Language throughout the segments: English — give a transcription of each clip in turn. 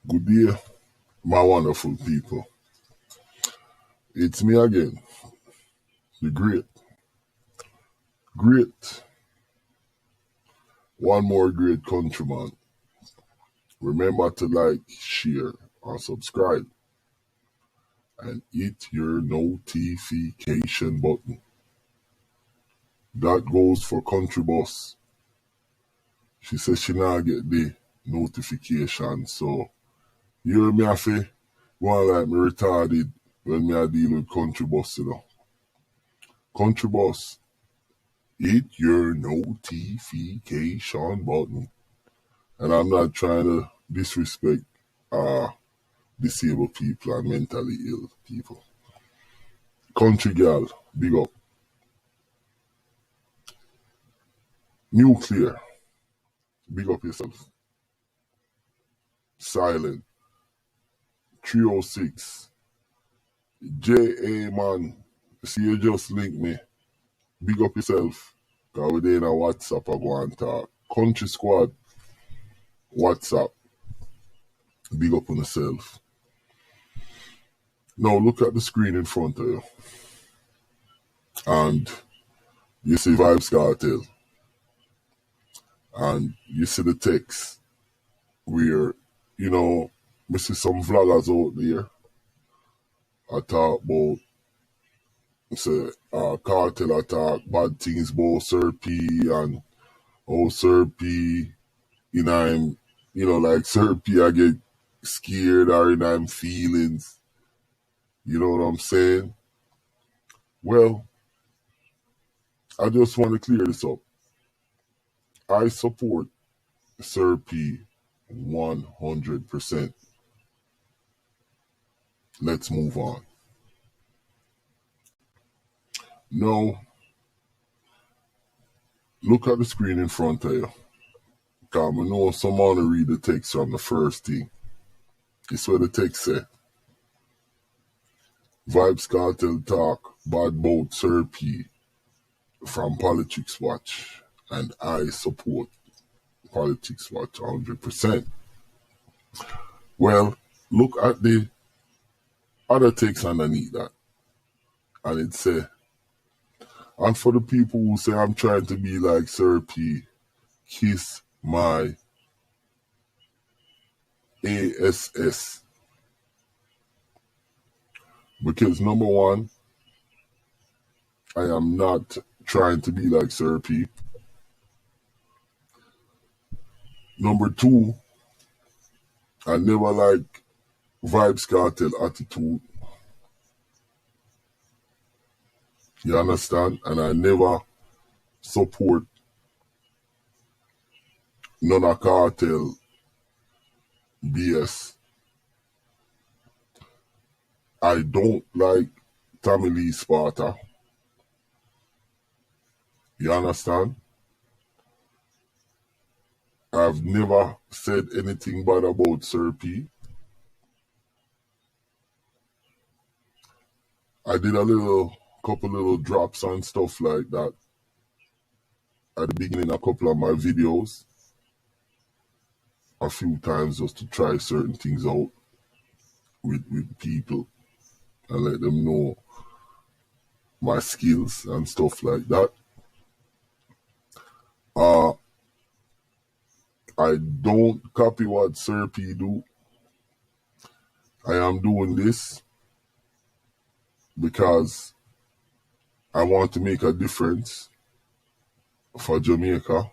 Good day, my wonderful people. It's me again, the great, one more great countryman. Remember to like, share, and subscribe, and hit your notification button. That goes for Country Boss. She says she now get the notification, so you hear me I say, one like me retarded when me I deal with Country Boss, you know. Country Boss, hit your notification button. And I'm not trying to disrespect disabled people and mentally ill people. Country girl, big up. Nuclear, big up yourself. Silent, 306. J.A. man, see you just link me. Big up yourself. Cause we're in a WhatsApp I go and talk. Country Squad, WhatsApp. Big up on yourself. Now look at the screen in front of you. And you see Vybz Kartel. And you see the text where, you know, we see some vloggers out there. I talk about, say, Cartel attack, bad things about Sir P and Sir P, you know, like Sir P I get scared or in I'm feelings. You know what I'm saying? Well, I just want to clear this up. I support Sir P 100%. Let's move on. Now, look at the screen in front of you. Because I know someone to read the text from the first thing. It's what the text say. Vybz Kartel talk bad about Sir P from Politics Watch. And I support Politics Watch 100%. Well, look at the other text underneath that. And it say, and for the people who say I'm trying to be like Sir P, kiss my ass. Because number one, I am not trying to be like Sir P. Number two, I never like Vybz Kartel attitude. You understand? And I never support none of Cartel BS. I don't like Tommy Lee Sparta. You understand? I've never said anything bad about Sir P. I did a couple little drops and stuff like that at the beginning of a couple of my videos. A few times just to try certain things out with people and let them know my skills and stuff like that. I don't copy what Sir P do. I am doing this because I want to make a difference for Jamaica.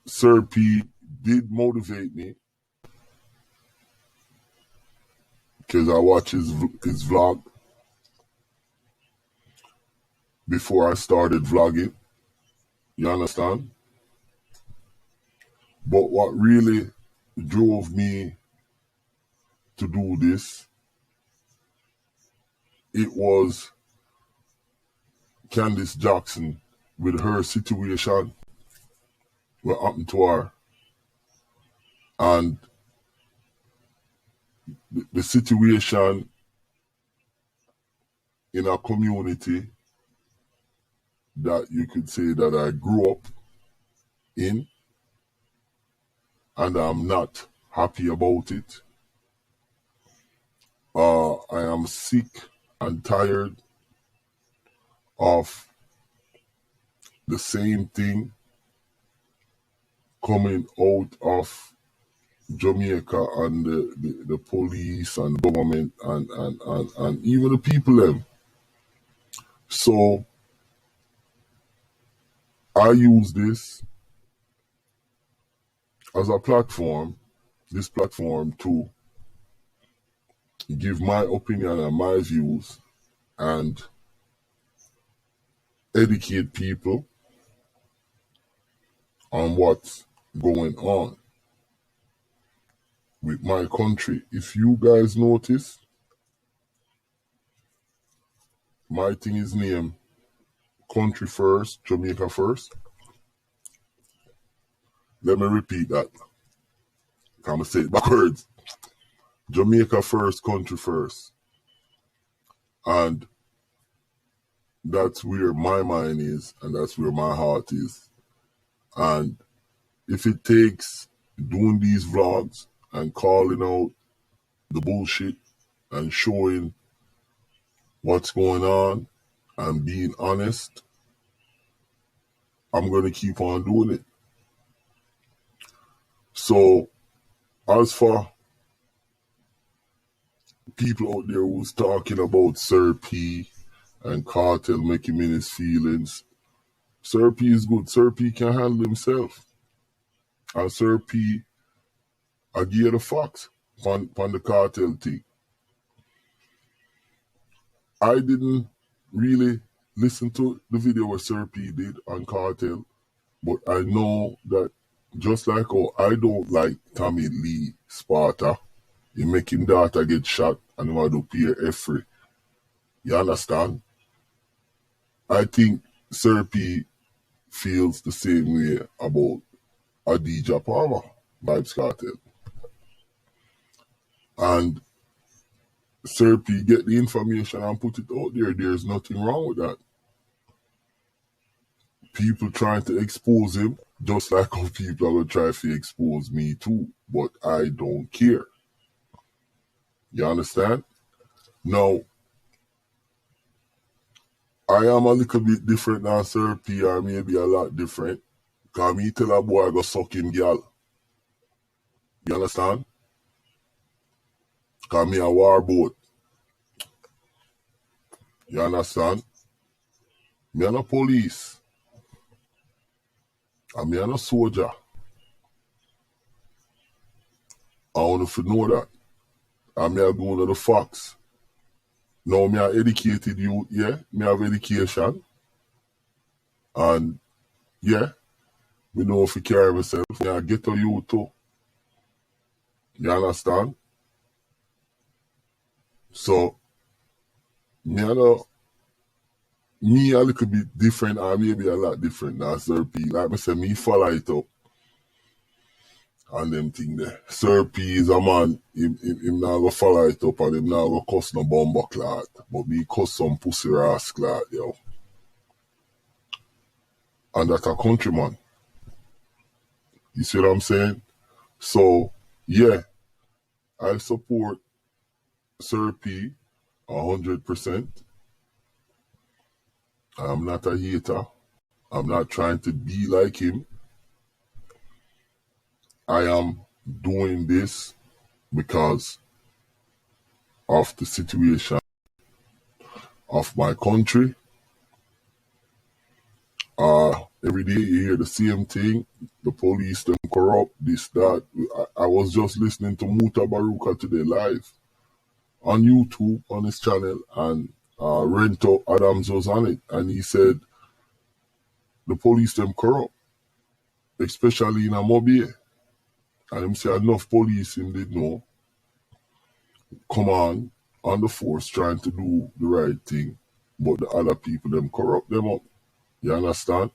Sir P did motivate me because I watched his vlog before I started vlogging. You understand? But what really drove me to do this, it was Candice Jackson with her situation, what happened to her. And the situation in a community that you could say that I grew up in, and I'm not happy about it. I am sick and tired of the same thing coming out of Jamaica and the police and government and even the people them. So I use this as a platform, to give my opinion and my views and educate people on what's going on with my country. If you guys notice, my thing is named Country First, Jamaica First. Let me repeat that. I'm going to say it backwards. Jamaica First, Country First. And that's where my mind is, and that's where my heart is. And if it takes doing these vlogs and calling out the bullshit and showing what's going on and being honest, I'm going to keep on doing it. So, as for people out there who's talking about Sir P and Kartel making him in his feelings, Sir P is good. Sir P can handle himself. And Sir P, I give you the facts on the Kartel thing. I didn't really listen to the video where Sir P did on Kartel, but I know that just like how I don't like Tommy Lee Sparta, he make him daughter get shot and he want to pay free. You understand? I think Sir P feels the same way about Adidja Palmer, Vybz Kartel. And Sir P get the information and put it out there. There's nothing wrong with that. People trying to expose him, just like how people are going to try to expose me too. But I don't care. You understand? Now, I am a little bit different than Sir P, or maybe a lot different. Because me tell a boy I go suck him girl. You understand? Because me a war boat. You understand? Me and a police. And me and a soldier. I want to know that. And me a go to the facts. Now me a educated youth, yeah. Me have education. And yeah, me know if I carry myself. Me a get a youth too. You understand? So me a little bit different, or maybe a lot different than Sir P. Like I said, me follow it up. And them thing there. Sir P is a man, him not go follow it up and him not go cuss no bomber clot. But me cuss some pussy ass clot, yo. And that a countryman. You see what I'm saying? So, yeah, I support Sir P 100%. I'm not a hater. I'm not trying to be like him. I am doing this because of the situation of my country. Every day you hear the same thing. The police, them corrupt, this, that. I was just listening to Muta Baruka today live on YouTube, on his channel, and Rento Adams was on it. And he said the police, them corrupt, especially in Amobie. And him say enough police him did know come on the force trying to do the right thing, but the other people them corrupt them up. You understand?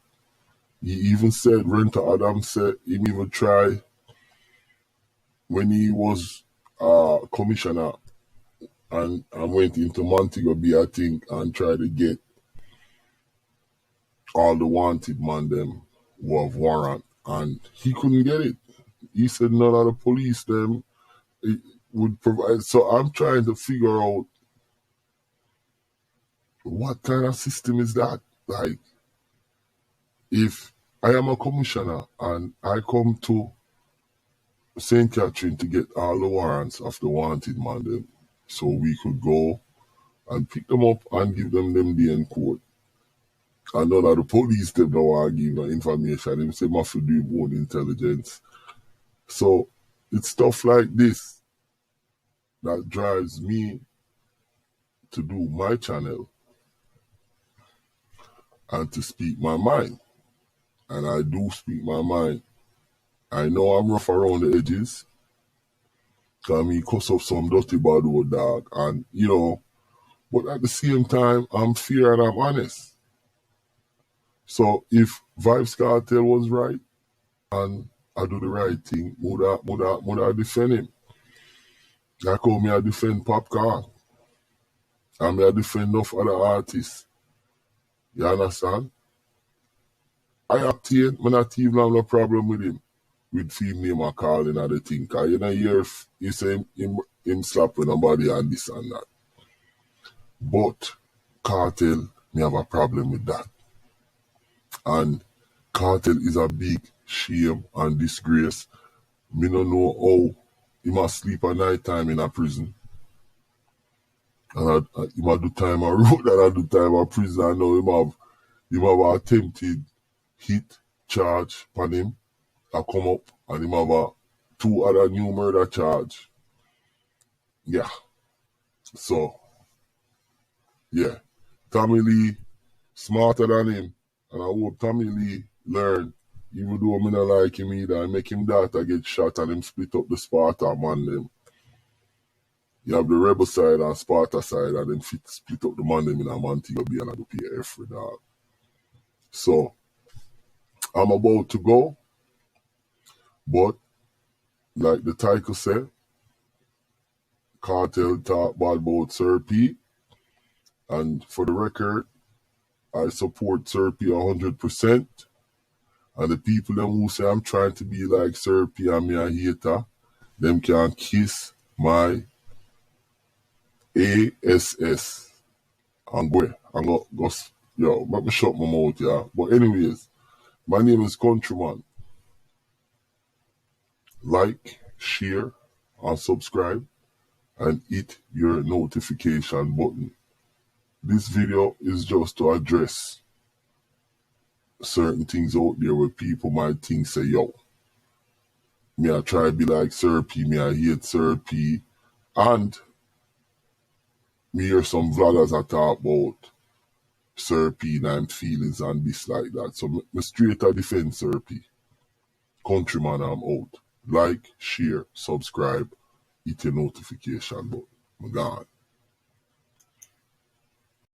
He even said, Renta Adams said, he even try when he was commissioner and went into Montego Bay, I think, and tried to get all the wanted man them who have warrant, and he couldn't get it. he said none of the police them would provide. So I'm trying to figure out what kind of system is that? Like, if I am a commissioner and I come to St. Catherine to get all the warrants of the wanted man them, so we could go and pick them up and give them day in court. And none of the police them don't want to give no information. Them say must do your own intelligence. So it's stuff like this that drives me to do my channel and to speak my mind. And I do speak my mind. I know I'm rough around the edges. Cause me cuss up some dirty bad old dog. And you know, but at the same time, I'm fair and I'm honest. So if Vybz Kartel was right and I do the right thing, would I defend him? Like how me I defend Popcorn. And me I defend enough other artists. You understand? I obtain, me not even have no problem with him. With female and calling and the thing. Cause you know hear you say him slap with nobody and this and that. But Kartel, me have a problem with that. And Kartel is a big shame and disgrace. Me no know how he must sleep at night time in a prison. And he must do time a road and I do time a prison. I know him have attempted hit charge on him. I come up and him have 2 other new murder charge. Yeah. So, yeah. Tommy Lee smarter than him. And I hope Tommy Lee learn, even though I don't like him either, and make him daughter get shot and him split up the Sparta man them. You have the rebel side and Sparta side and then split up the man them in a Montego Bay and I do PF for that. So, I'm about to go. But, like the title said, Kartel talk bad about Sir P. And for the record, I support Sir P 100%. And the people them who say I'm trying to be like Sir P and me a hater, them can kiss my ASS. And go, yo, let me shut my mouth, yeah. But anyways, my name is Countryman. Like, share, and subscribe, and hit your notification button. This video is just to address certain things out there where people might think, say, yo, me I try to be like Sir P, me I hate Sir P, and me hear some vloggers that talk about Sir P and I'm feelings and this like that. So me straight to defend Sir P. Countryman, I'm out. Like, share, subscribe, hit your notification button. I'm gone.